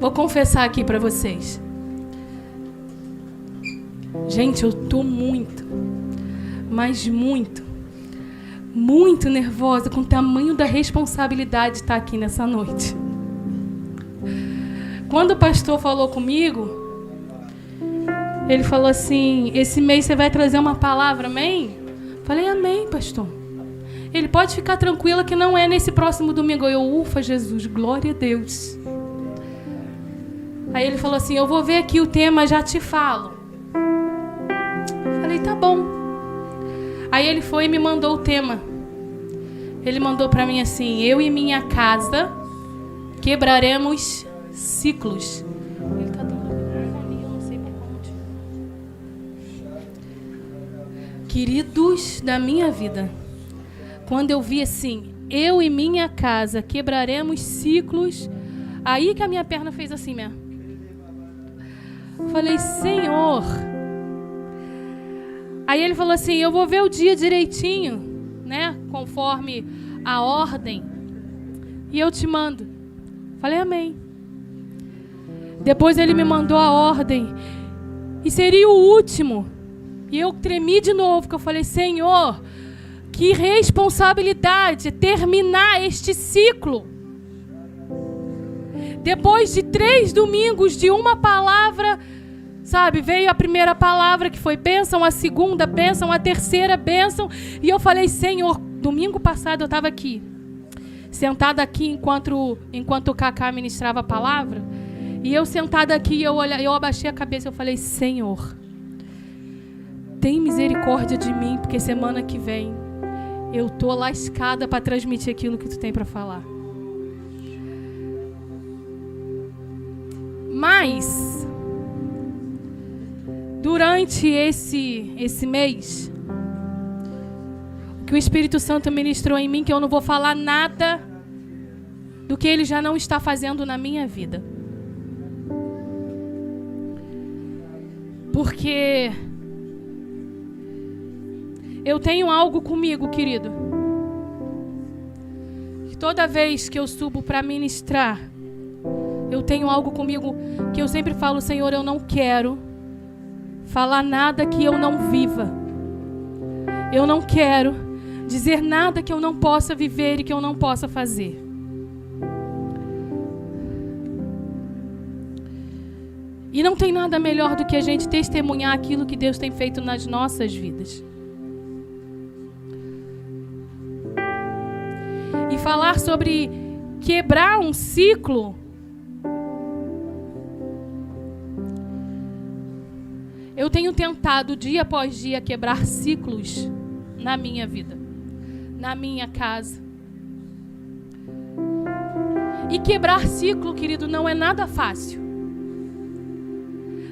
Vou confessar aqui para vocês. Gente, eu tô muito, mas muito nervosa com o tamanho da responsabilidade de estar aqui nessa noite. Quando o pastor falou comigo, ele falou assim: esse mês você vai trazer uma palavra, amém? Falei, amém, pastor. Ele pode ficar tranquila que não é nesse próximo domingo. Eu, ufa, Jesus, glória a Deus. Aí ele falou assim: eu vou ver aqui o tema, já te falo. Falei, tá bom. Aí ele foi e me mandou o tema. Ele mandou para mim assim: eu e minha casa quebraremos ciclos. Ele tá dando a microfonia, eu não sei por qual motivo. Queridos da minha vida, quando eu vi assim, eu e minha casa quebraremos ciclos, aí que a minha perna fez assim mesmo. Falei, Senhor. Aí ele falou assim: eu vou ver o dia direitinho, né, conforme a ordem, e eu te mando. Falei, amém. Depois ele me mandou a ordem, e seria o último. E eu tremi de novo, porque eu falei, Senhor, que responsabilidade terminar este ciclo. Depois de 3 domingos de uma palavra, sabe, veio a primeira palavra que foi bênção, a segunda bênção, a terceira bênção. E eu falei, Senhor, domingo passado eu estava aqui, sentada aqui enquanto o Cacá ministrava a palavra. E eu sentada aqui, eu abaixei a cabeça e eu falei, Senhor, tem misericórdia de mim, porque semana que vem eu tô lascada para transmitir aquilo que tu tem para falar. Mas durante esse mês, o que o Espírito Santo ministrou em mim, que eu não vou falar nada do que Ele já não está fazendo na minha vida. Porque eu tenho algo comigo, querido, que toda vez que eu subo para ministrar, eu tenho algo comigo que eu sempre falo, Senhor, eu não quero falar nada que eu não viva. Eu não quero dizer nada que eu não possa viver e que eu não possa fazer. E não tem nada melhor do que a gente testemunhar aquilo que Deus tem feito nas nossas vidas. E falar sobre quebrar um ciclo. Eu tenho tentado dia após dia quebrar ciclos na minha vida, na minha casa. E quebrar ciclo, querido, não é nada fácil.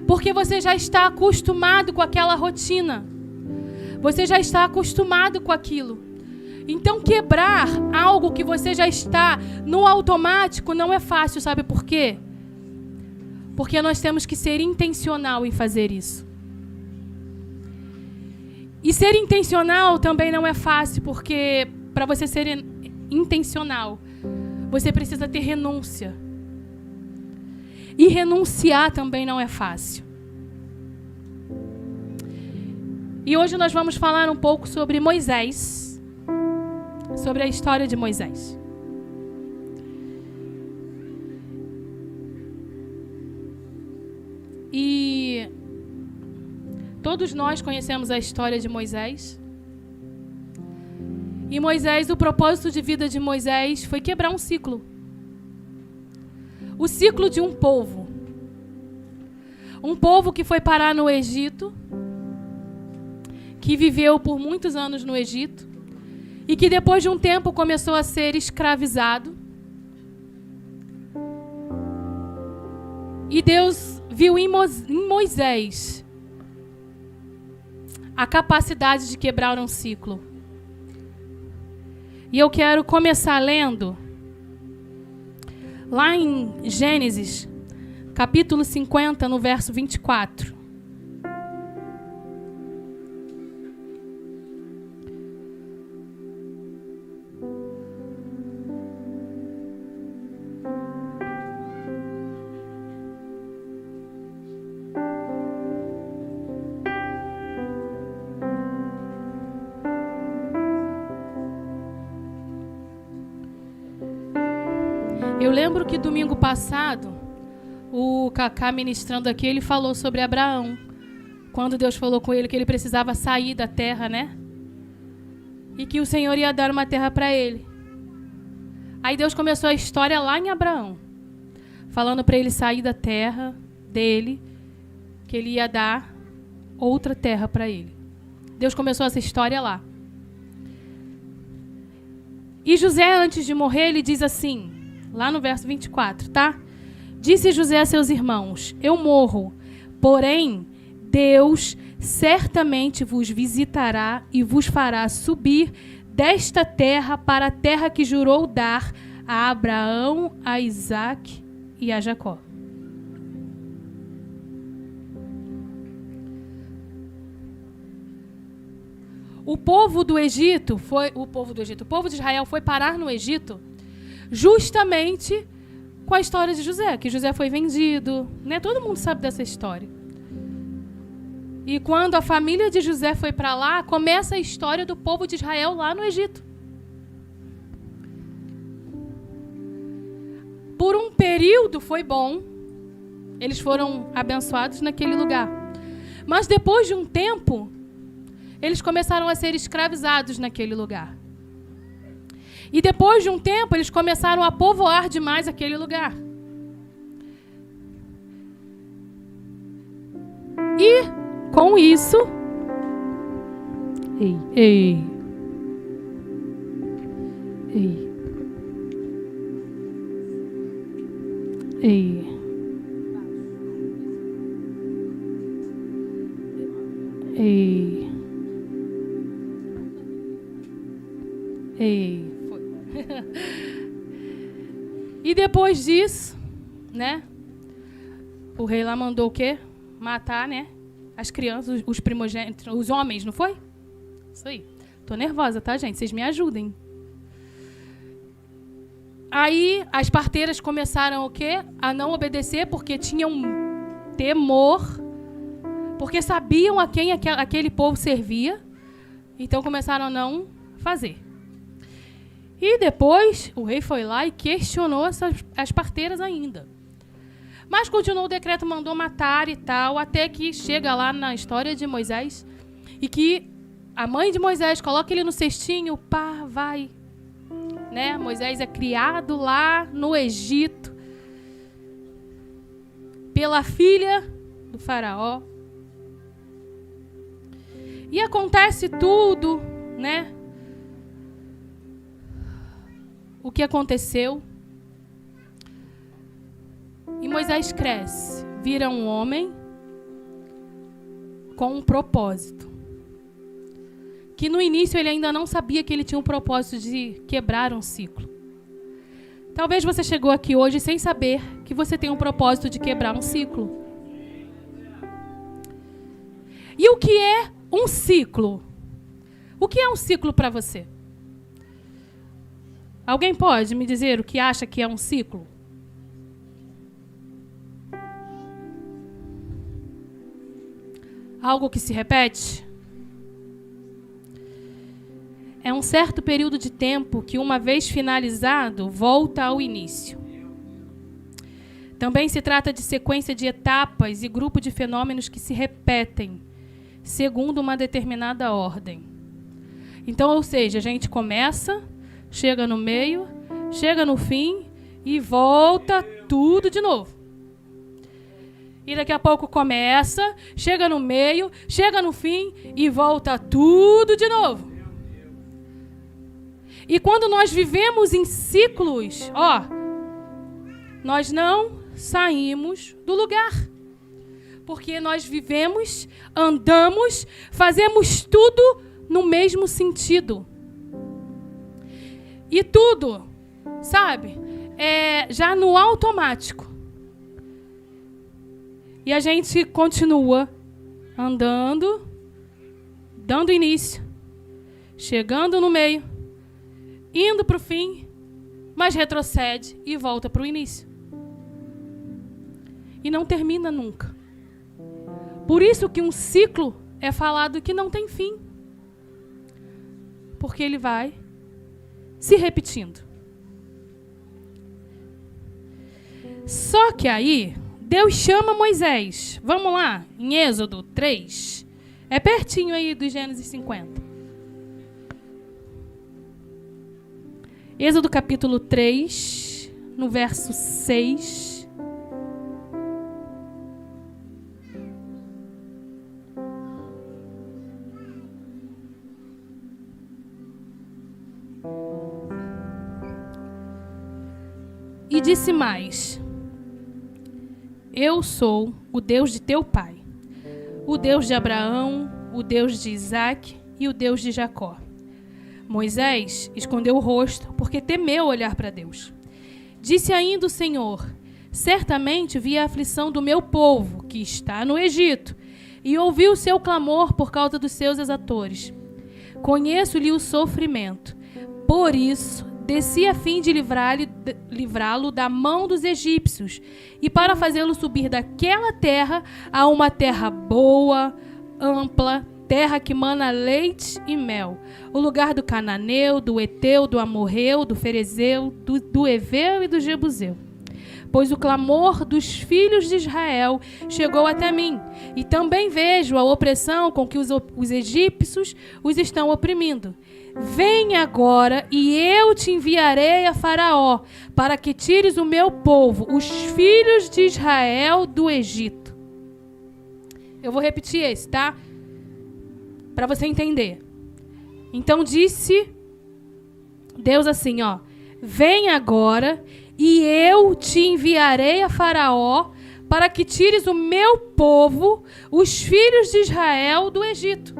Porque você já está acostumado com aquela rotina. Você já está acostumado com aquilo. Então quebrar algo que você já está no automático não é fácil, sabe por quê? Porque nós temos que ser intencional em fazer isso. E ser intencional também não é fácil, porque para você ser intencional, você precisa ter renúncia. E renunciar também não é fácil. E hoje nós vamos falar um pouco sobre Moisés, sobre a história de Moisés. E todos nós conhecemos a história de Moisés. E Moisés, o propósito de vida de Moisés foi quebrar um ciclo. O ciclo de um povo. Um povo que foi parar no Egito, que viveu por muitos anos no Egito, e que depois de um tempo começou a ser escravizado. E Deus viu em Moisés a capacidade de quebrar um ciclo. E eu quero começar lendo lá em Gênesis, capítulo 50, no verso 24. Eu lembro que domingo passado, o Cacá ministrando aqui, ele falou sobre Abraão. Quando Deus falou com ele que ele precisava sair da terra, né? E que o Senhor ia dar uma terra para ele. Aí Deus começou a história lá em Abraão, falando para ele sair da terra dele, que ele ia dar outra terra para ele. Deus começou essa história lá. E José, antes de morrer, ele diz assim, lá no verso 24, tá? Disse José a seus irmãos: eu morro, porém Deus certamente vos visitará e vos fará subir desta terra para a terra que jurou dar a Abraão, a Isaque e a Jacó. O povo de Israel foi parar no Egito justamente com a história de José, que José foi vendido, né? Todo mundo sabe dessa história. E quando a família de José foi para lá, começa a história do povo de Israel lá no Egito. Por um período foi bom, eles foram abençoados naquele lugar. Mas depois de um tempo, eles começaram a ser escravizados naquele lugar. E depois de um tempo, eles começaram a povoar demais aquele lugar. E, com isso... Ei. Foi. E depois disso, né? O rei lá mandou o quê? Matar, né? As crianças, os primogênitos, os homens, não foi? Isso aí. Tô nervosa, tá, gente? Vocês me ajudem. Aí as parteiras começaram o quê? A não obedecer porque tinham temor, porque sabiam a quem aquele povo servia. Então começaram a não fazer. E depois o rei foi lá e questionou as parteiras ainda. Mas continuou o decreto, mandou matar e tal, até que chega lá na história de Moisés e que a mãe de Moisés coloca ele no cestinho, pá, vai. Né? Moisés é criado lá no Egito pela filha do faraó. E acontece tudo, né? O que aconteceu. E Moisés cresce, vira um homem com um propósito. Que no início ele ainda não sabia que ele tinha um propósito de quebrar um ciclo. Talvez você chegou aqui hoje sem saber que você tem um propósito de quebrar um ciclo. E o que é um ciclo? O que é um ciclo para você? Alguém pode me dizer o que acha que é um ciclo? Algo que se repete? É um certo período de tempo que, uma vez finalizado, volta ao início. Também se trata de sequência de etapas e grupo de fenômenos que se repetem, segundo uma determinada ordem. Então, ou seja, a gente começa, chega no meio, chega no fim e volta tudo de novo. E daqui a pouco começa, chega no meio, chega no fim e volta tudo de novo. E quando nós vivemos em ciclos, nós não saímos do lugar. Porque nós vivemos, andamos, fazemos tudo no mesmo sentido. E tudo, sabe, já no automático. E a gente continua andando, dando início, chegando no meio, indo para o fim, mas retrocede e volta para o início. E não termina nunca. Por isso que um ciclo é falado que não tem fim. Porque ele vai se repetindo. Só que aí, Deus chama Moisés. Vamos lá, em Êxodo 3. É pertinho aí do Gênesis 50. Êxodo capítulo 3, no verso 6. E disse mais: Eu sou o Deus de teu pai, o Deus de Abraão, o Deus de Isaque e o Deus de Jacó. Moisés escondeu o rosto, porque temeu olhar para Deus. Disse ainda o Senhor: Certamente vi a aflição do meu povo, que está no Egito, e ouvi o seu clamor por causa dos seus exatores. Conheço-lhe o sofrimento. Por isso, desci a fim de livrá-lo da mão dos egípcios, e para fazê-lo subir daquela terra a uma terra boa, ampla, terra que mana leite e mel, o lugar do cananeu, do eteu, do amorreu, do ferezeu, do heveu e do jebuseu. Pois o clamor dos filhos de Israel chegou até mim, e também vejo a opressão com que os egípcios os estão oprimindo. Vem agora, e eu te enviarei a Faraó, para que tires o meu povo, os filhos de Israel, do Egito. Eu vou repetir esse, tá? Para você entender. Então disse Deus assim, ó: Vem agora, e eu te enviarei a Faraó, para que tires o meu povo, os filhos de Israel, do Egito.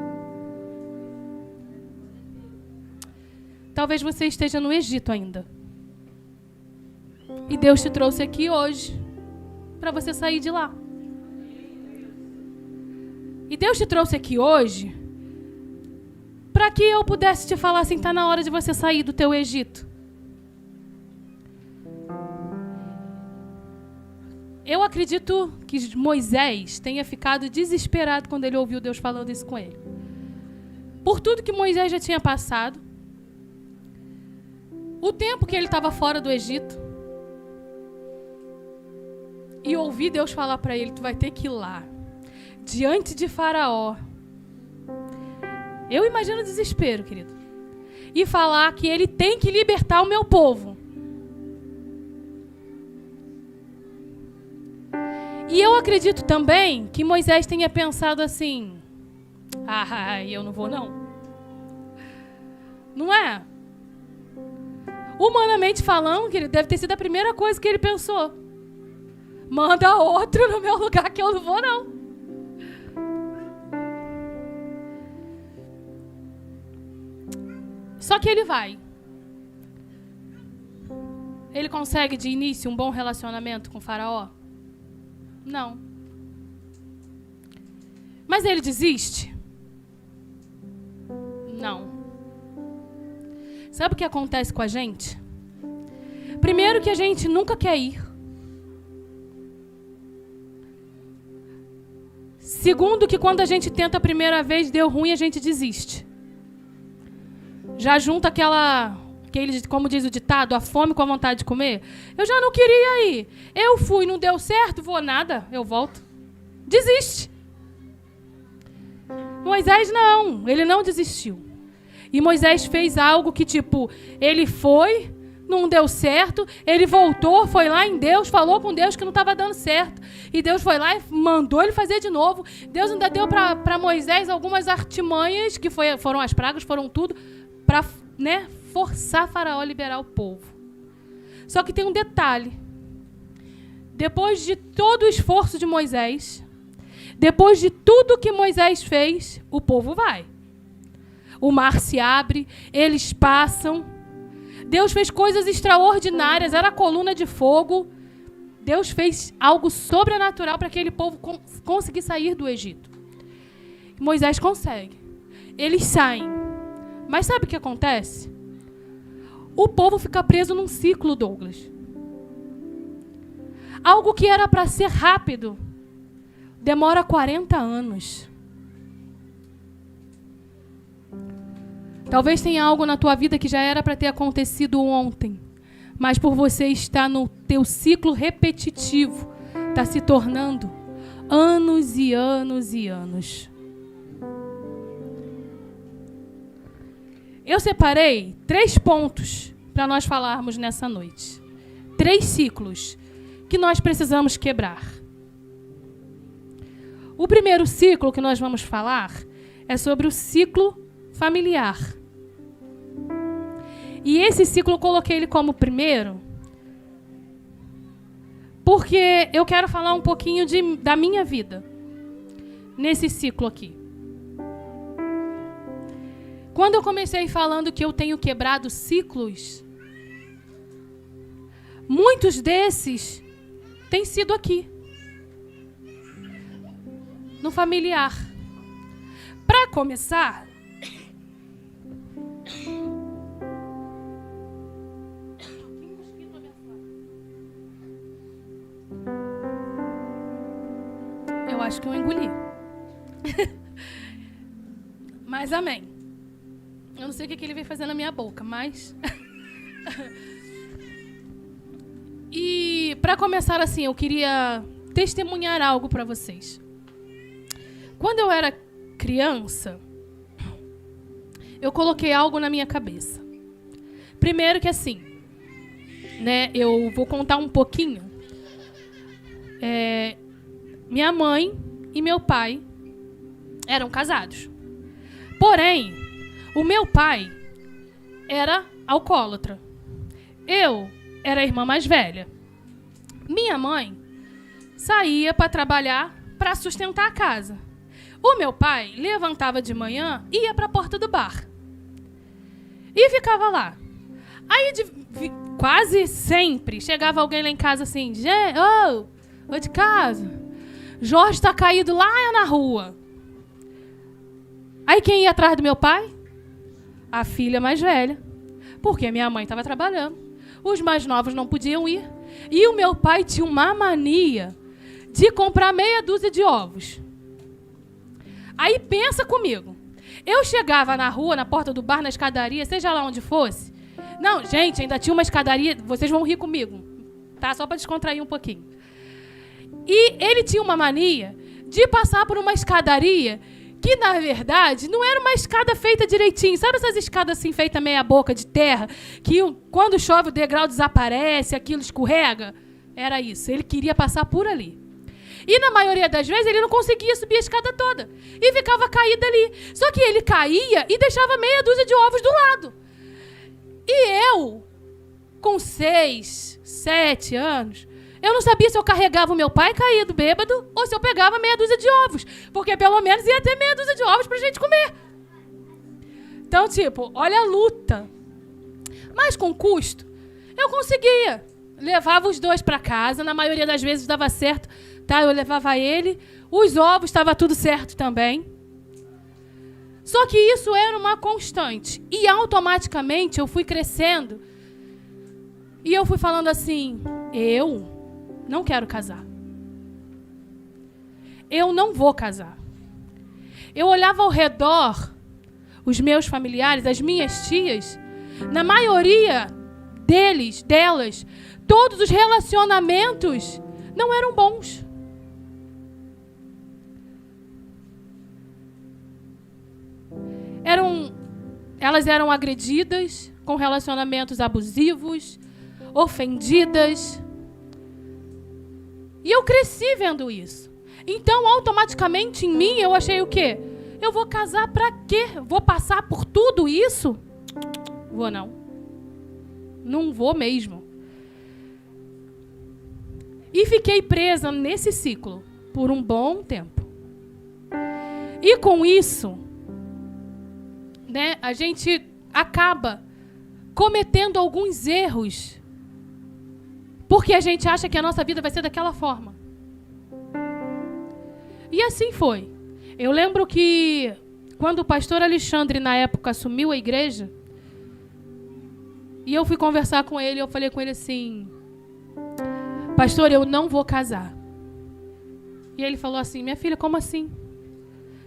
Talvez você esteja no Egito ainda. E Deus te trouxe aqui hoje para você sair de lá. E Deus te trouxe aqui hoje para que eu pudesse te falar assim, está na hora de você sair do teu Egito. Eu acredito que Moisés tenha ficado desesperado quando ele ouviu Deus falando isso com ele. Por tudo que Moisés já tinha passado, o tempo que ele estava fora do Egito, e ouvir Deus falar para ele: tu vai ter que ir lá, diante de Faraó. Eu imagino o desespero, querido. E falar que ele tem que libertar o meu povo. E eu acredito também que Moisés tenha pensado assim: eu não vou não. Não é? Humanamente falando, querido, deve ter sido a primeira coisa que ele pensou. Manda outro no meu lugar que eu não vou não. Só que ele vai. Ele consegue de início um bom relacionamento com o Faraó? Não. Mas ele desiste? Não. Sabe o que acontece com a gente? Primeiro que a gente nunca quer ir. Segundo que quando a gente tenta a primeira vez, deu ruim, a gente desiste. Já junta aquele, como diz o ditado, a fome com a vontade de comer. Eu já não queria ir. Eu fui, não deu certo, vou nada, eu volto. Desiste. Moisés não, ele não desistiu. E Moisés fez algo que, ele foi, não deu certo, ele voltou, foi lá em Deus, falou com Deus que não estava dando certo. E Deus foi lá e mandou ele fazer de novo. Deus ainda deu para Moisés algumas artimanhas, que foram as pragas, foram tudo, para forçar Faraó a liberar o povo. Só que tem um detalhe. Depois de todo o esforço de Moisés, depois de tudo que Moisés fez, o povo vai. O mar se abre, eles passam. Deus fez coisas extraordinárias, era a coluna de fogo. Deus fez algo sobrenatural para aquele povo conseguir sair do Egito. Moisés consegue. Eles saem. Mas sabe o que acontece? O povo fica preso num ciclo, Douglas. Algo que era para ser rápido demora 40 anos. Talvez tenha algo na tua vida que já era para ter acontecido ontem, mas por você estar no teu ciclo repetitivo, está se tornando anos e anos e anos. Eu separei 3 pontos para nós falarmos nessa noite. 3 ciclos que nós precisamos quebrar. O primeiro ciclo que nós vamos falar é sobre o ciclo familiar. E esse ciclo eu coloquei ele como primeiro, porque eu quero falar um pouquinho da minha vida nesse ciclo aqui. Quando eu comecei falando que eu tenho quebrado ciclos, muitos desses têm sido aqui, no familiar. Para começar, eu acho que eu engoli. Mas amém. Eu não sei o que ele veio fazer na minha boca, mas... E para começar assim, eu queria testemunhar algo para vocês. Quando eu era criança, eu coloquei algo na minha cabeça. Primeiro que assim, né, eu vou contar um pouquinho. Minha mãe e meu pai eram casados. Porém, o meu pai era alcoólatra. Eu era a irmã mais velha. Minha mãe saía para trabalhar para sustentar a casa. O meu pai levantava de manhã e ia para a porta do bar. E ficava lá. Aí, quase sempre, chegava alguém lá em casa assim, oi de casa. Jorge está caído lá na rua. Aí quem ia atrás do meu pai? A filha mais velha. Porque a minha mãe estava trabalhando. Os mais novos não podiam ir. E o meu pai tinha uma mania de comprar meia dúzia de ovos. Aí pensa comigo. Eu chegava na rua, na porta do bar, na escadaria, seja lá onde fosse. Não, gente, ainda tinha uma escadaria. Vocês vão rir comigo, tá? Só para descontrair um pouquinho. E ele tinha uma mania de passar por uma escadaria que, na verdade, não era uma escada feita direitinho. Sabe essas escadas assim, feitas meia boca de terra, que quando chove o degrau desaparece, aquilo escorrega? Era isso. Ele queria passar por ali. E, na maioria das vezes, ele não conseguia subir a escada toda. E ficava caído ali. Só que ele caía e deixava meia dúzia de ovos do lado. E eu, com 6, 7 anos... Eu não sabia se eu carregava o meu pai caído, bêbado, ou se eu pegava meia dúzia de ovos. Porque pelo menos ia ter meia dúzia de ovos pra gente comer. Então, tipo, olha a luta. Mas com custo, eu conseguia. Levava os 2 para casa, na maioria das vezes dava certo. Tá? Eu levava ele, os ovos, estava tudo certo também. Só que isso era uma constante. E automaticamente eu fui crescendo. E eu fui falando assim, eu não quero casar. Eu não vou casar. Eu olhava ao redor, os meus familiares, as minhas tias, na maioria delas, todos os relacionamentos não eram bons. Elas eram agredidas, com relacionamentos abusivos, ofendidas. E eu cresci vendo isso. Então, automaticamente, em mim, eu achei o quê? Eu vou casar pra quê? Vou passar por tudo isso? Vou não. Não vou mesmo. E fiquei presa nesse ciclo por um bom tempo. E com isso, né, a gente acaba cometendo alguns erros porque a gente acha que a nossa vida vai ser daquela forma. E assim foi. Eu lembro que quando o pastor Alexandre, na época, assumiu a igreja, e eu fui conversar com ele, eu falei com ele assim, pastor, eu não vou casar. E ele falou assim, minha filha, como assim?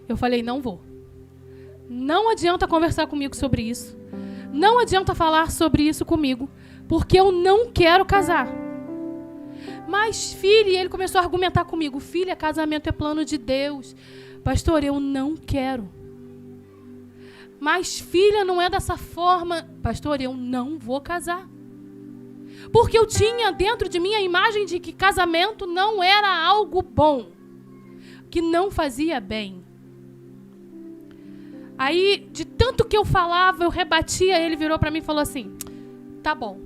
Eu falei, não vou. Não adianta conversar comigo sobre isso. Não adianta falar sobre isso comigo, porque eu não quero casar. Mas, filha, e ele começou a argumentar comigo, filha, casamento é plano de Deus. Pastor, eu não quero. Mas, filha, não é dessa forma. Pastor, eu não vou casar. Porque eu tinha dentro de mim a imagem de que casamento não era algo bom, que não fazia bem. Aí, de tanto que eu falava, eu rebatia, ele virou para mim e falou assim, tá bom,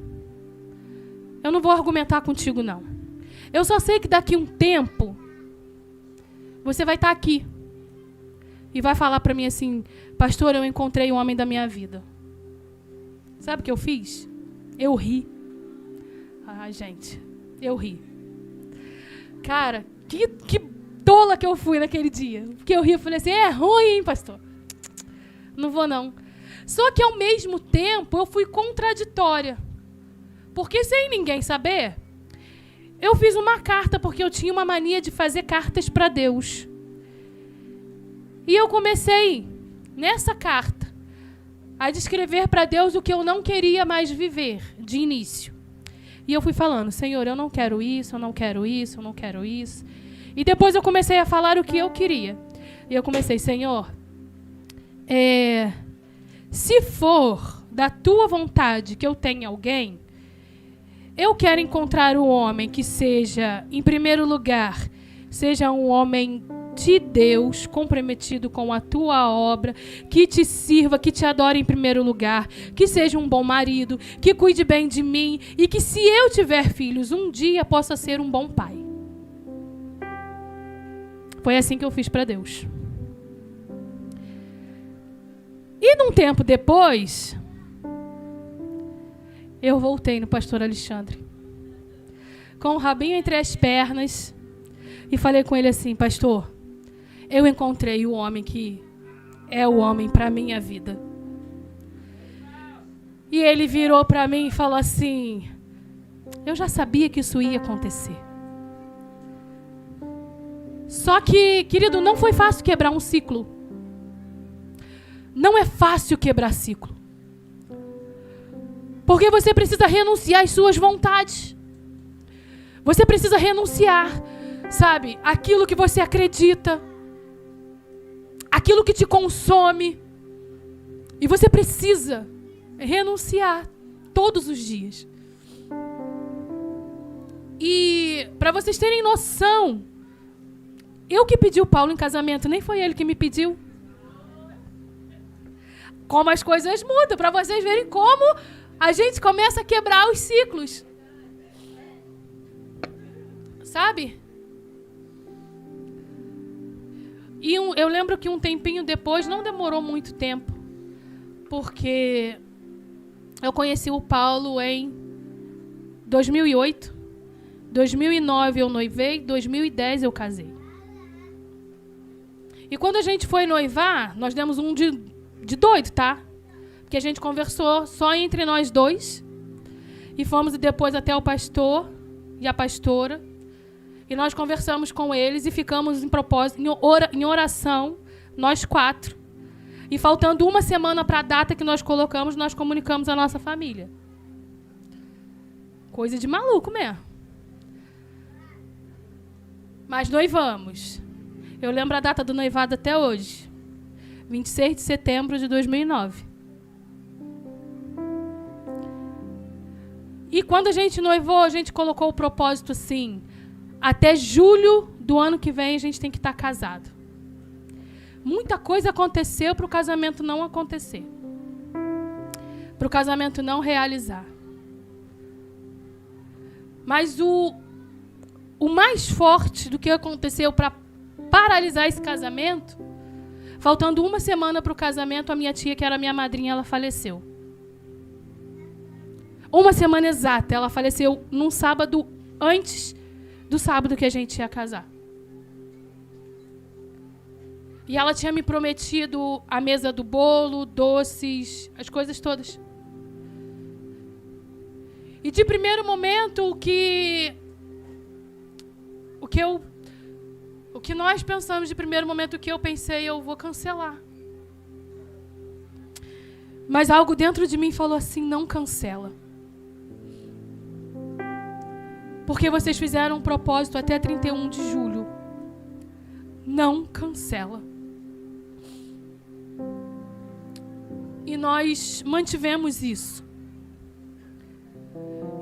eu não vou argumentar contigo não. Eu só sei que daqui um tempo, você vai estar aqui e vai falar para mim assim, pastor, eu encontrei o homem da minha vida. Sabe o que eu fiz? Eu ri. Ai, gente, eu ri. Cara, que tola que eu fui naquele dia. Porque eu ri, eu falei assim, é ruim, hein, pastor? Não vou, não. Só que, ao mesmo tempo, eu fui contraditória. Porque, sem ninguém saber, eu fiz uma carta, porque eu tinha uma mania de fazer cartas para Deus. E eu comecei, nessa carta, a descrever para Deus o que eu não queria mais viver, de início. E eu fui falando, Senhor, eu não quero isso, eu não quero isso, eu não quero isso. E depois eu comecei a falar o que eu queria. E eu comecei, Senhor, se for da tua vontade que eu tenha alguém, eu quero encontrar um homem que seja, em primeiro lugar, seja um homem de Deus, comprometido com a tua obra, que te sirva, que te adore em primeiro lugar, que seja um bom marido, que cuide bem de mim e que, se eu tiver filhos, um dia possa ser um bom pai. Foi assim que eu fiz para Deus. E num tempo depois, eu voltei no pastor Alexandre, com o rabinho entre as pernas, e falei com ele assim, pastor, eu encontrei o homem que é o homem para a minha vida. E ele virou para mim e falou assim, eu já sabia que isso ia acontecer. Só que, querido, não foi fácil quebrar um ciclo. Não é fácil quebrar ciclo. Porque você precisa renunciar às suas vontades. Você precisa renunciar, sabe, aquilo que você acredita, aquilo que te consome. E você precisa renunciar todos os dias. E para vocês terem noção, eu que pedi o Paulo em casamento, nem foi ele que me pediu. Como as coisas mudam, para vocês verem como a gente começa a quebrar os ciclos. Sabe? E eu lembro que um tempinho depois, não demorou muito tempo, porque eu conheci o Paulo em 2008, 2009 eu noivei, 2010 eu casei. E quando a gente foi noivar, nós demos um de doido, tá? Porque a gente conversou só entre nós dois, e fomos depois até o pastor e a pastora, e nós conversamos com eles e ficamos em propósito, em oração, nós 4. E faltando uma semana para a data que nós colocamos, nós comunicamos à nossa família. Coisa de maluco mesmo. Mas noivamos. Eu lembro a data do noivado até hoje. 26 de setembro de 2009. E quando a gente noivou, a gente colocou o propósito assim, até julho do ano que vem a gente tem que estar casado. Muita coisa aconteceu para o casamento não acontecer. Para o casamento não realizar. Mas o mais forte do que aconteceu para paralisar esse casamento, faltando uma semana para o casamento, a minha tia, que era minha madrinha, ela faleceu. Uma semana exata, ela faleceu num sábado antes do sábado que a gente ia casar. E ela tinha me prometido a mesa do bolo, doces, as coisas todas. E de primeiro momento, o que nós pensamos de primeiro momento, o que eu pensei, eu vou cancelar. Mas algo dentro de mim falou assim, não cancela. Porque vocês fizeram um propósito até 31 de julho. Não cancela. E nós mantivemos isso.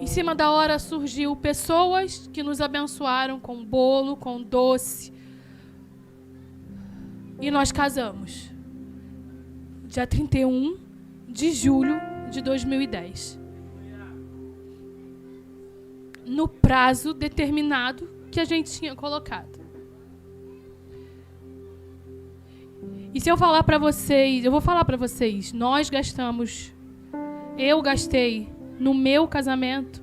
Em cima da hora surgiu pessoas que nos abençoaram com bolo, com doce. E nós casamos. Dia 31 de julho de 2010. No prazo determinado que a gente tinha colocado. E se eu falar para vocês, eu vou falar para vocês, eu gastei no meu casamento,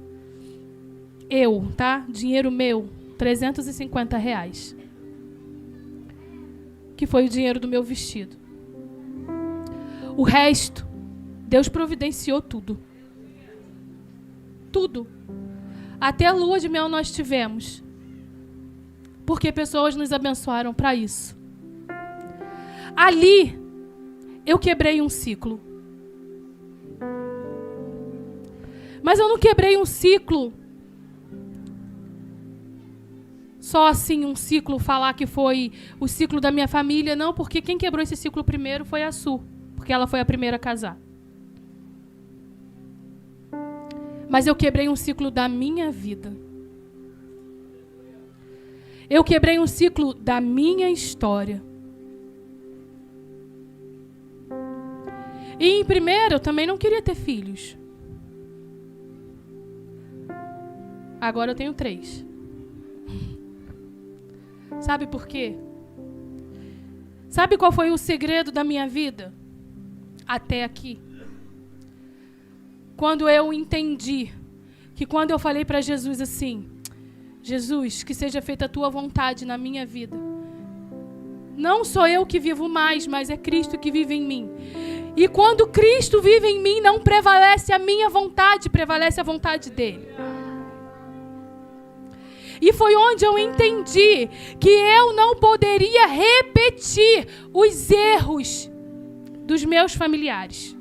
dinheiro meu, R$350. Que foi o dinheiro do meu vestido. O resto, Deus providenciou tudo. Tudo. Até a lua de mel nós tivemos. Porque pessoas nos abençoaram para isso. Ali, eu quebrei um ciclo. Mas eu não quebrei um ciclo só assim, um ciclo, falar que foi o ciclo da minha família. Não, porque quem quebrou esse ciclo primeiro foi a Su. Porque ela foi a primeira a casar. Mas eu quebrei um ciclo da minha vida. Eu quebrei um ciclo da minha história. E em primeiro, eu também não queria ter filhos. Agora eu tenho 3. Sabe por quê? Sabe qual foi o segredo da minha vida? Até aqui. Quando eu entendi que quando eu falei para Jesus assim, Jesus, que seja feita a tua vontade na minha vida. Não sou eu que vivo mais, mas é Cristo que vive em mim. E quando Cristo vive em mim, não prevalece a minha vontade, prevalece a vontade dele. E foi onde eu entendi que eu não poderia repetir os erros dos meus familiares.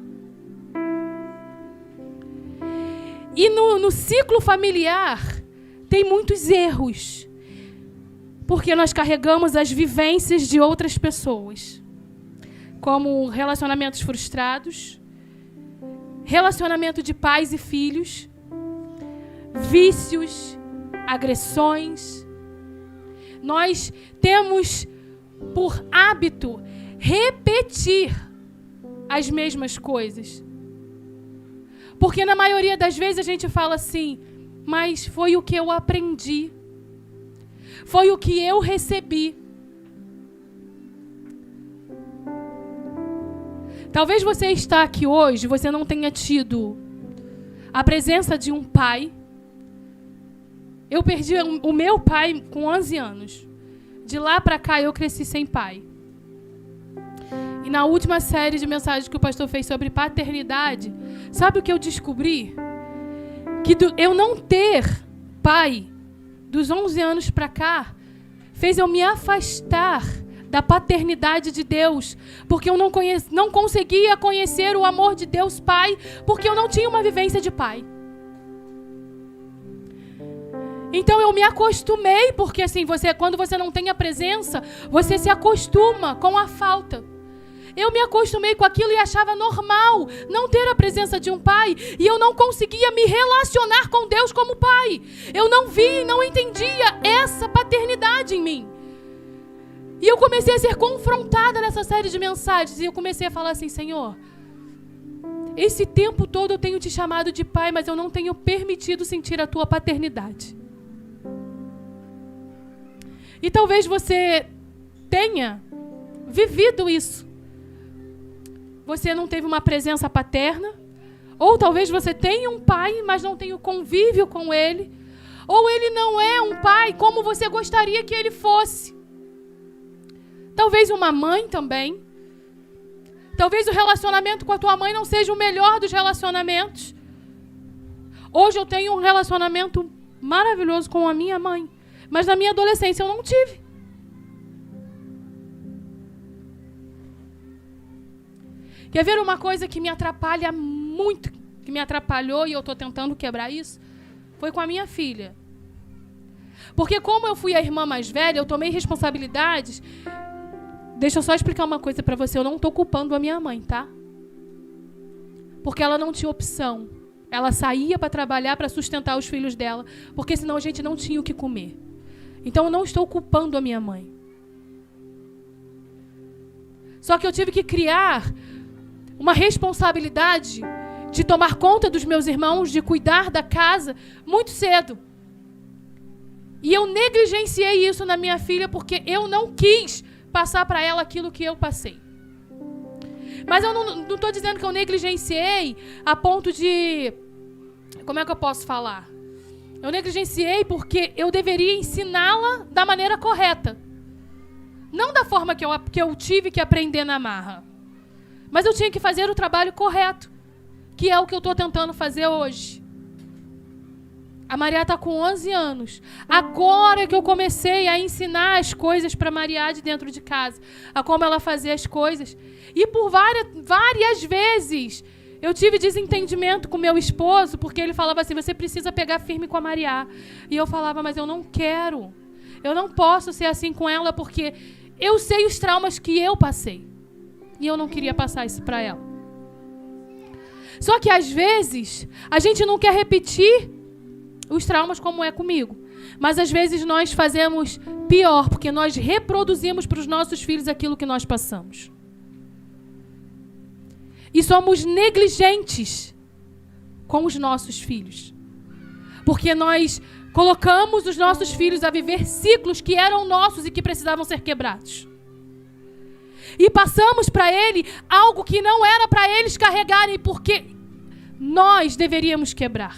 E no ciclo familiar tem muitos erros. Porque nós carregamos as vivências de outras pessoas. Como relacionamentos frustrados, relacionamento de pais e filhos, vícios, agressões. Nós temos por hábito repetir as mesmas coisas. Porque na maioria das vezes a gente fala assim, mas foi o que eu aprendi. Foi o que eu recebi. Talvez você está aqui hoje, você não tenha tido a presença de um pai. Eu perdi o meu pai com 11 anos. De lá para cá eu cresci sem pai. E na última série de mensagens que o pastor fez sobre paternidade, sabe o que eu descobri? Que eu não ter pai dos 11 anos para cá fez eu me afastar da paternidade de Deus, porque eu não conseguia conhecer o amor de Deus Pai, porque eu não tinha uma vivência de pai. Então eu me acostumei, porque assim, quando você não tem a presença, você se acostuma com a falta. Eu me acostumei com aquilo e achava normal não ter a presença de um pai, e eu não conseguia me relacionar com Deus como pai. Eu não não entendia essa paternidade em mim. E eu comecei a ser confrontada nessa série de mensagens. E eu comecei a falar assim, Senhor, esse tempo todo eu tenho te chamado de pai, mas eu não tenho permitido sentir a tua paternidade. E talvez você tenha vivido isso. Você não teve uma presença paterna. Ou talvez você tenha um pai, mas não tenha o convívio com ele. Ou ele não é um pai como você gostaria que ele fosse. Talvez uma mãe também. Talvez o relacionamento com a tua mãe não seja o melhor dos relacionamentos. Hoje eu tenho um relacionamento maravilhoso com a minha mãe. Mas na minha adolescência eu não tive. Quer ver uma coisa que me atrapalha muito, que me atrapalhou e eu estou tentando quebrar isso? Foi com a minha filha. Porque como eu fui a irmã mais velha, eu tomei responsabilidades. Deixa eu só explicar uma coisa para você. Eu não estou culpando a minha mãe, tá? Porque ela não tinha opção. Ela saía para trabalhar, para sustentar os filhos dela. Porque senão a gente não tinha o que comer. Então eu não estou culpando a minha mãe. Só que eu tive que criar uma responsabilidade de tomar conta dos meus irmãos, de cuidar da casa muito cedo. E eu negligenciei isso na minha filha porque eu não quis passar para ela aquilo que eu passei. Mas eu não estou dizendo que eu negligenciei a ponto de... Como é que eu posso falar? Eu negligenciei porque eu deveria ensiná-la da maneira correta. Não da forma que eu tive que aprender na marra. Mas eu tinha que fazer o trabalho correto, que é o que eu estou tentando fazer hoje. A Maria está com 11 anos. Agora que eu comecei a ensinar as coisas para a Maria de dentro de casa, a como ela fazia as coisas. E por várias vezes eu tive desentendimento com meu esposo, porque ele falava assim, você precisa pegar firme com a Maria. E eu falava, mas eu não quero. Eu não posso ser assim com ela, porque eu sei os traumas que eu passei. E eu não queria passar isso para ela. Só que às vezes a gente não quer repetir os traumas como é comigo. Mas às vezes nós fazemos pior, porque nós reproduzimos para os nossos filhos aquilo que nós passamos. E somos negligentes com os nossos filhos. Porque nós colocamos os nossos filhos a viver ciclos que eram nossos e que precisavam ser quebrados. E passamos para ele algo que não era para eles carregarem, porque nós deveríamos quebrar.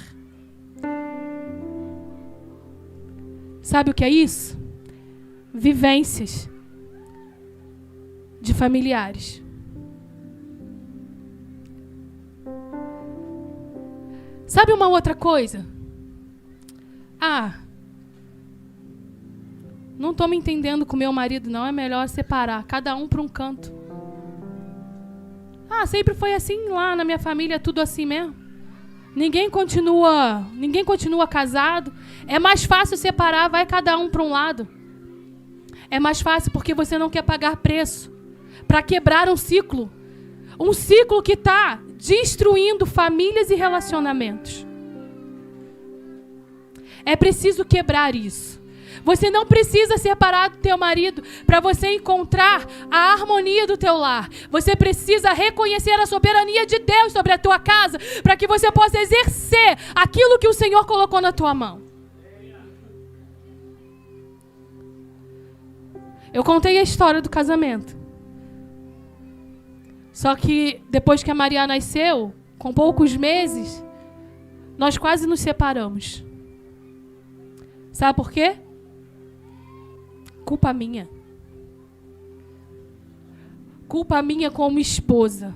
Sabe o que é isso? Vivências de familiares. Sabe uma outra coisa? Não estou me entendendo com meu marido, não. É melhor separar, cada um para um canto. Sempre foi assim lá na minha família, tudo assim mesmo. Ninguém continua casado. É mais fácil separar, vai cada um para um lado. É mais fácil porque você não quer pagar preço para quebrar um ciclo. Um ciclo que está destruindo famílias e relacionamentos. É preciso quebrar isso. Você não precisa separar do teu marido para você encontrar a harmonia do teu lar. Você precisa reconhecer a soberania de Deus sobre a tua casa para que você possa exercer aquilo que o Senhor colocou na tua mão. Eu contei a história do casamento. Só que depois que a Maria nasceu, com poucos meses, nós quase nos separamos. Sabe por quê? Culpa minha. Culpa minha como esposa.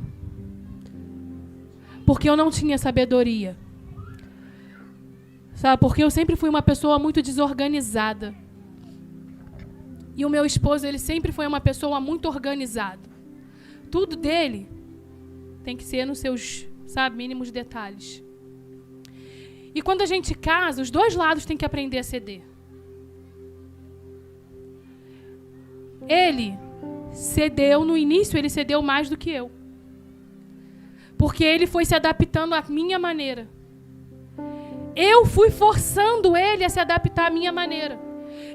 Porque eu não tinha sabedoria. Sabe? Porque eu sempre fui uma pessoa muito desorganizada. E o meu esposo, ele sempre foi uma pessoa muito organizada. Tudo dele tem que ser nos seus, mínimos detalhes. E quando a gente casa, os dois lados têm que aprender a ceder. Ele cedeu no início, ele cedeu mais do que eu. Porque ele foi se adaptando à minha maneira. Eu fui forçando ele a se adaptar à minha maneira.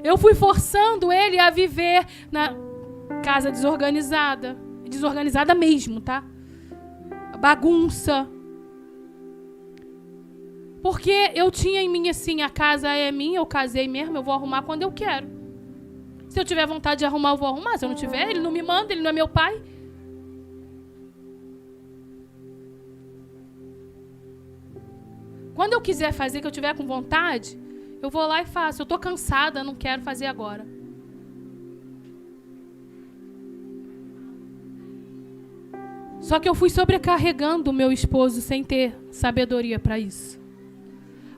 Eu fui forçando ele a viver na casa desorganizada. Desorganizada mesmo, tá? Bagunça. Porque eu tinha em mim assim, a casa é minha, eu casei mesmo, eu vou arrumar quando eu quero. Se eu tiver vontade de arrumar, eu vou arrumar. Se eu não tiver, ele não me manda, ele não é meu pai. Quando eu quiser fazer, que eu tiver com vontade, eu vou lá e faço. Eu estou cansada, não quero fazer agora. Só que eu fui sobrecarregando o meu esposo sem ter sabedoria para isso.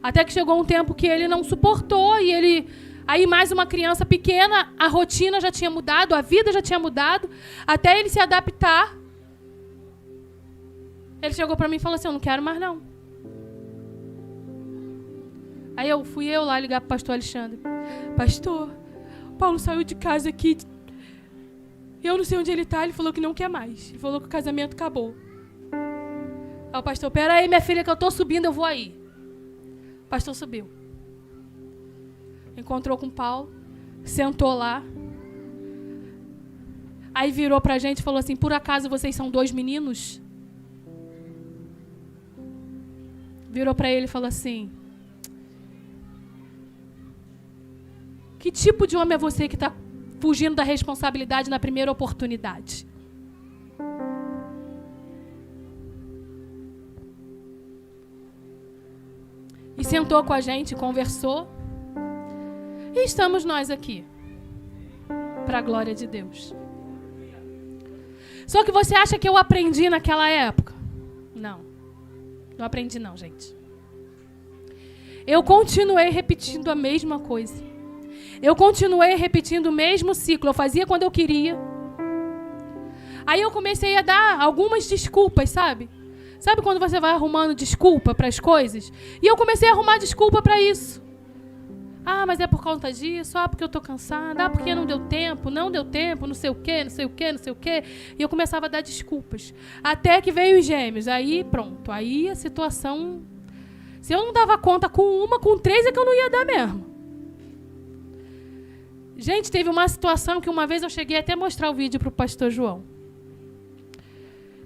Até que chegou um tempo que ele não suportou e ele... Aí mais uma criança pequena, a rotina já tinha mudado, a vida já tinha mudado, até ele se adaptar. Ele chegou para mim e falou assim, eu não quero mais não. Aí fui eu lá ligar para o pastor Alexandre. pastor, Paulo saiu de casa aqui, eu não sei onde ele está, ele falou que não quer mais. Ele falou que o casamento acabou. Aí o pastor, peraí, minha filha, que eu estou subindo, eu vou aí. O pastor subiu. Encontrou com Paulo, sentou lá. Aí virou pra gente e falou assim, por acaso vocês são 2 meninos? Virou pra ele e falou assim, que tipo de homem é você que está fugindo da responsabilidade na primeira oportunidade? E sentou com a gente, conversou. E estamos nós aqui. Para a glória de Deus. Só que você acha que eu aprendi naquela época? Não. Não aprendi não, gente. Eu continuei repetindo a mesma coisa. Eu continuei repetindo o mesmo ciclo. Eu fazia quando eu queria. Aí eu comecei a dar algumas desculpas, sabe? Sabe quando você vai arrumando desculpa para as coisas? E eu comecei a arrumar desculpa para isso. Ah, mas é por conta disso. Ah, porque eu tô cansada. Ah, porque não deu tempo, não sei o quê, não sei o quê, não sei o quê. E eu começava a dar desculpas. Até que veio os gêmeos. Aí, pronto. Aí a situação... Se eu não dava conta com uma, com 3 é que eu não ia dar mesmo. Gente, teve uma situação que uma vez eu cheguei até a mostrar o vídeo para o pastor João.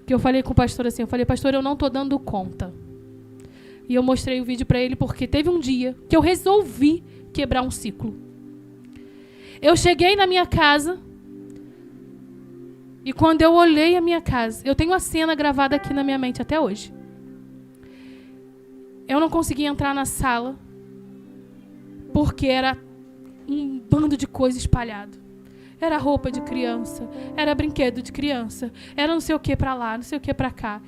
Que eu falei com o pastor assim, eu falei, pastor, eu não estou dando conta. E eu mostrei o vídeo para ele porque teve um dia que eu resolvi quebrar um ciclo. Eu cheguei na minha casa e quando eu olhei a minha casa, eu tenho a cena gravada aqui na minha mente até hoje. Eu não conseguia entrar na sala porque era um bando de coisa espalhado. Era roupa de criança, era brinquedo de criança, era não sei o que para lá, não sei o que para cá.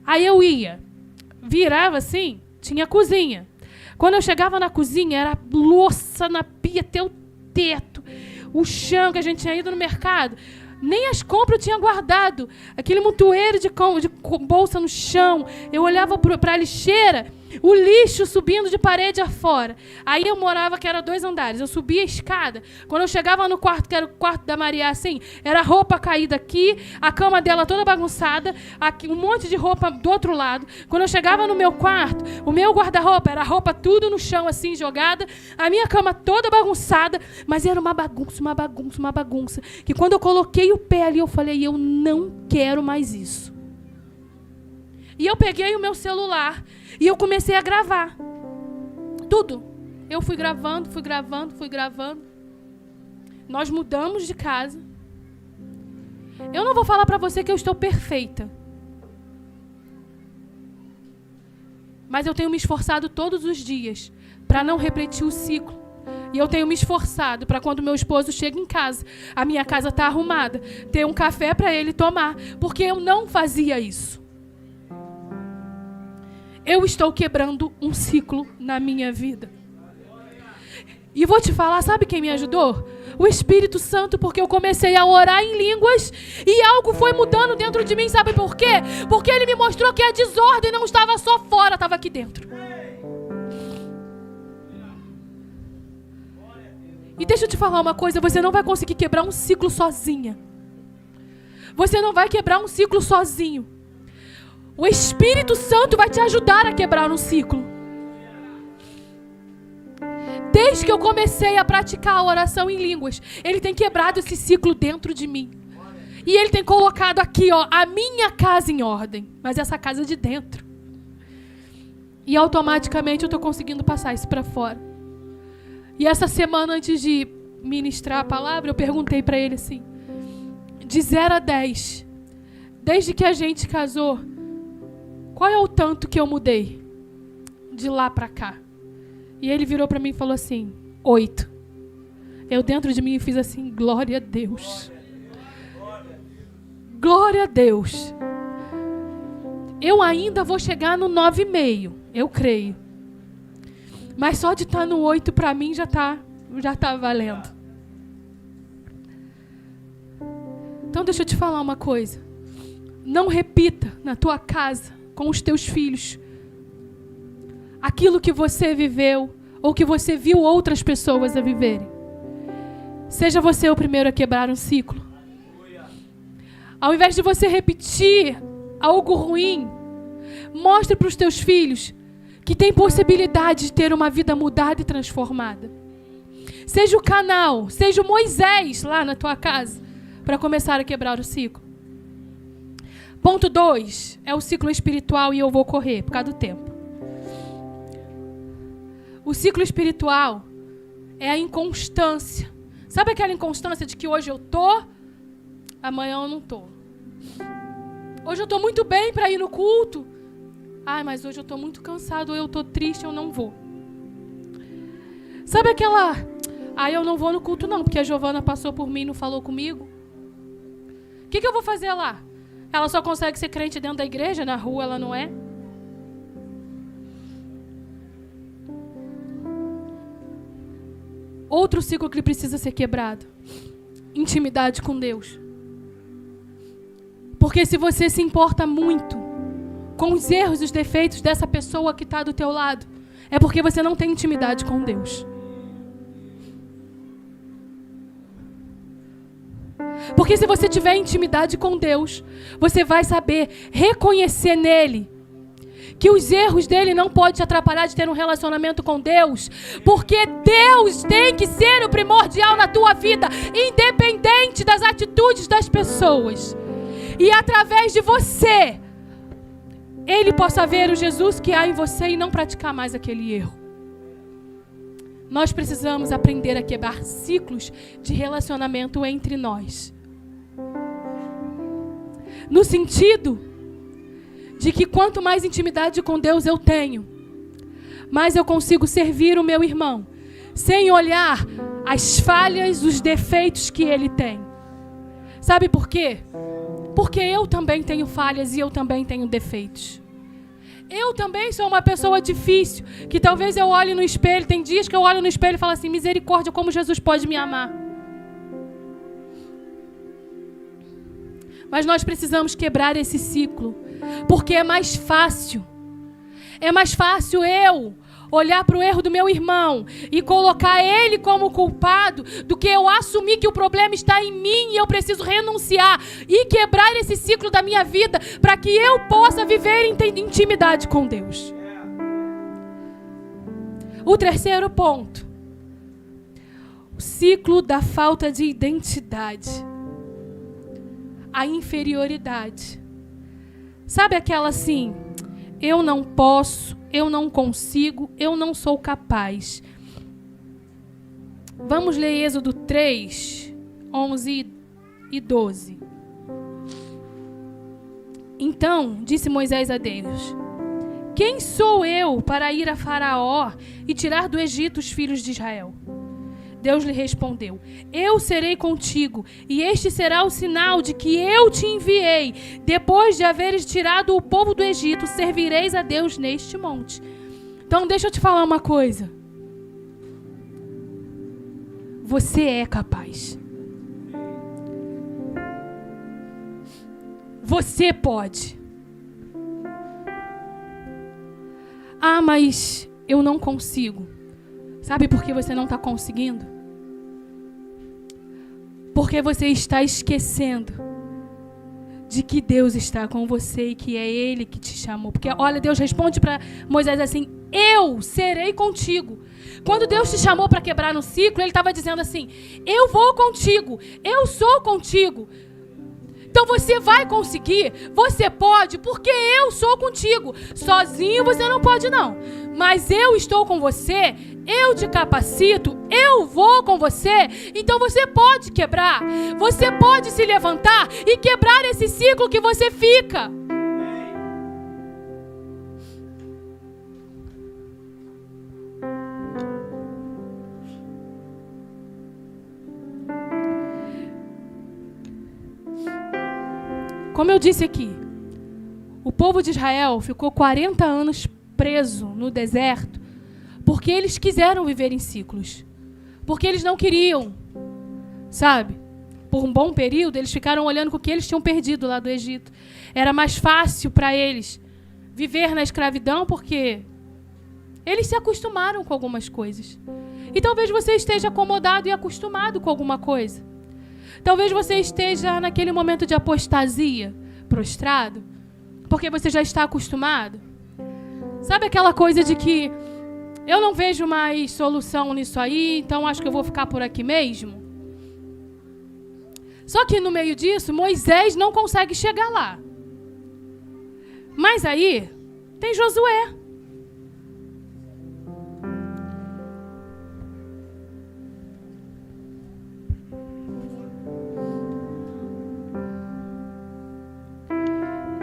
Aí eu ia, virava assim, tinha a cozinha. Quando eu chegava na cozinha, era louça na pia até o teto, o chão que a gente tinha ido no mercado. Nem as compras eu tinha guardado. Aquele montoeiro de bolsa no chão. Eu olhava para a lixeira, o lixo subindo de parede afora. Aí eu morava, que era 2 andares. Eu subia a escada. Quando eu chegava no quarto, que era o quarto da Maria, assim, era roupa caída aqui, a cama dela toda bagunçada, aqui, um monte de roupa do outro lado. Quando eu chegava no meu quarto, o meu guarda-roupa era roupa tudo no chão, assim, jogada. A minha cama toda bagunçada. Mas era uma bagunça. Que quando eu coloquei o pé ali, eu falei, eu não quero mais isso. E eu peguei o meu celular e eu comecei a gravar. Tudo. Eu fui gravando. Nós mudamos de casa. Eu não vou falar para você que eu estou perfeita. Mas eu tenho me esforçado todos os dias para não repetir o ciclo. E eu tenho me esforçado para quando meu esposo chega em casa, a minha casa está arrumada, ter um café para ele tomar. Porque eu não fazia isso. Eu estou quebrando um ciclo na minha vida. E vou te falar, sabe quem me ajudou? O Espírito Santo, porque eu comecei a orar em línguas e algo foi mudando dentro de mim, sabe por quê? Porque ele me mostrou que a desordem não estava só fora, estava aqui dentro. E deixa eu te falar uma coisa, você não vai conseguir quebrar um ciclo sozinha. Você não vai quebrar um ciclo sozinho. O Espírito Santo vai te ajudar a quebrar um ciclo. Desde que eu comecei a praticar a oração em línguas, Ele tem quebrado esse ciclo dentro de mim. E Ele tem colocado aqui, ó, a minha casa em ordem. Mas essa casa é de dentro. E automaticamente eu estou conseguindo passar isso para fora. E essa semana, antes de ministrar a palavra, eu perguntei para ele assim, de 0 a 10, desde que a gente casou, qual é o tanto que eu mudei de lá para cá? E ele virou para mim e falou assim, 8. Eu dentro de mim fiz assim, glória a Deus. Glória a Deus. Eu ainda vou chegar no 9,5, eu creio. Mas só de estar no 8 para mim já tá valendo. Então deixa eu te falar uma coisa. Não repita na tua casa, com os teus filhos, aquilo que você viveu ou que você viu outras pessoas a viverem. Seja você o primeiro a quebrar um ciclo. Ao invés de você repetir algo ruim, mostre para os teus filhos que tem possibilidade de ter uma vida mudada e transformada. Seja o canal, seja o Moisés lá na tua casa, para começar a quebrar o ciclo. Ponto 2 é o ciclo espiritual, e eu vou correr por causa do tempo. O ciclo espiritual é a inconstância. Sabe aquela inconstância de que hoje eu tô, amanhã eu não tô. Hoje eu tô muito bem para ir no culto. Ai, mas hoje eu tô muito cansado, ou eu tô triste, eu não vou. Sabe aquela... eu não vou no culto não, porque a Giovana passou por mim e não falou comigo. O que eu vou fazer lá? Ela só consegue ser crente dentro da igreja, na rua ela não é? Outro ciclo que precisa ser quebrado. Intimidade com Deus. Porque se você se importa muito com os erros e os defeitos dessa pessoa que está do teu lado, é porque você não tem intimidade com Deus. Porque se você tiver intimidade com Deus, você vai saber reconhecer nele que os erros dele não podem te atrapalhar de ter um relacionamento com Deus, porque Deus tem que ser o primordial na tua vida, independente das atitudes das pessoas. E através de você, ele possa ver o Jesus que há em você e não praticar mais aquele erro. Nós precisamos aprender a quebrar ciclos de relacionamento entre nós. No sentido de que quanto mais intimidade com Deus eu tenho, mais eu consigo servir o meu irmão, sem olhar as falhas, os defeitos que ele tem. Sabe por quê? Porque eu também tenho falhas e eu também tenho defeitos. Eu também sou uma pessoa difícil, que talvez eu olhe no espelho, tem dias que eu olho no espelho e falo assim, misericórdia, como Jesus pode me amar. Mas nós precisamos quebrar esse ciclo, porque é mais fácil eu olhar para o erro do meu irmão e colocar ele como culpado, do que eu assumir que o problema está em mim e eu preciso renunciar e quebrar esse ciclo da minha vida para que eu possa viver em intimidade com Deus. O terceiro ponto, o ciclo da falta de identidade, a inferioridade. Sabe aquela assim, eu não posso, eu não consigo, eu não sou capaz. Vamos ler Êxodo 3, 11 e 12. Então, disse Moisés a Deus, quem sou eu para ir a Faraó e tirar do Egito os filhos de Israel? Deus lhe respondeu, eu serei contigo, e este será o sinal de que eu te enviei. Depois de haveres tirado o povo do Egito, servireis a Deus neste monte. Então deixa eu te falar uma coisa. Você é capaz. Você pode. Ah, mas eu não consigo. Sabe por que você não está conseguindo? Porque você está esquecendo de que Deus está com você e que é Ele que te chamou. Porque, olha, Deus responde para Moisés assim, eu serei contigo. Quando Deus te chamou para quebrar um ciclo, Ele estava dizendo assim, eu vou contigo, eu sou contigo. Então você vai conseguir, você pode, porque eu sou contigo. Sozinho você não pode não, mas eu estou com você, eu te capacito, eu vou com você. Então você pode quebrar, você pode se levantar e quebrar esse ciclo que você fica. Como eu disse aqui, o povo de Israel ficou 40 anos preso no deserto porque eles quiseram viver em ciclos. Porque eles não queriam, sabe? Por um bom período, eles ficaram olhando com o que eles tinham perdido lá do Egito. Era mais fácil para eles viver na escravidão porque eles se acostumaram com algumas coisas. E talvez você esteja acomodado e acostumado com alguma coisa. Talvez você esteja naquele momento de apostasia, prostrado, porque você já está acostumado. Sabe aquela coisa de que eu não vejo mais solução nisso aí, então acho que eu vou ficar por aqui mesmo? Só que no meio disso, Moisés não consegue chegar lá. Mas aí, tem Josué.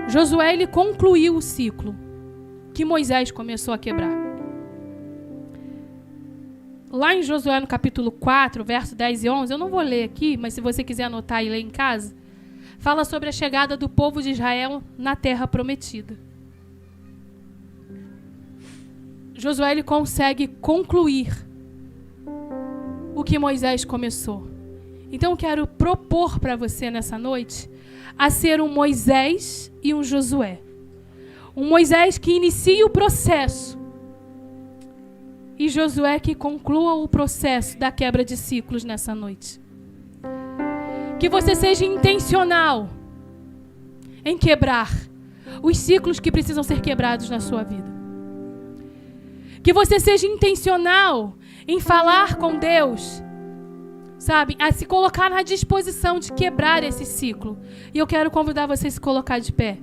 Josué, ele concluiu o ciclo que Moisés começou a quebrar. Lá em Josué, no capítulo 4, verso 10 e 11, eu não vou ler aqui, mas se você quiser anotar e ler em casa, fala sobre a chegada do povo de Israel na terra prometida. Josué, ele consegue concluir o que Moisés começou. Então eu quero propor para você nessa noite a ser um Moisés e um Josué. Um Moisés que inicie o processo e Josué que conclua o processo da quebra de ciclos nessa noite. Que você seja intencional em quebrar os ciclos que precisam ser quebrados na sua vida. Que você seja intencional em falar com Deus, sabe, a se colocar na disposição de quebrar esse ciclo. E eu quero convidar você a se colocar de pé.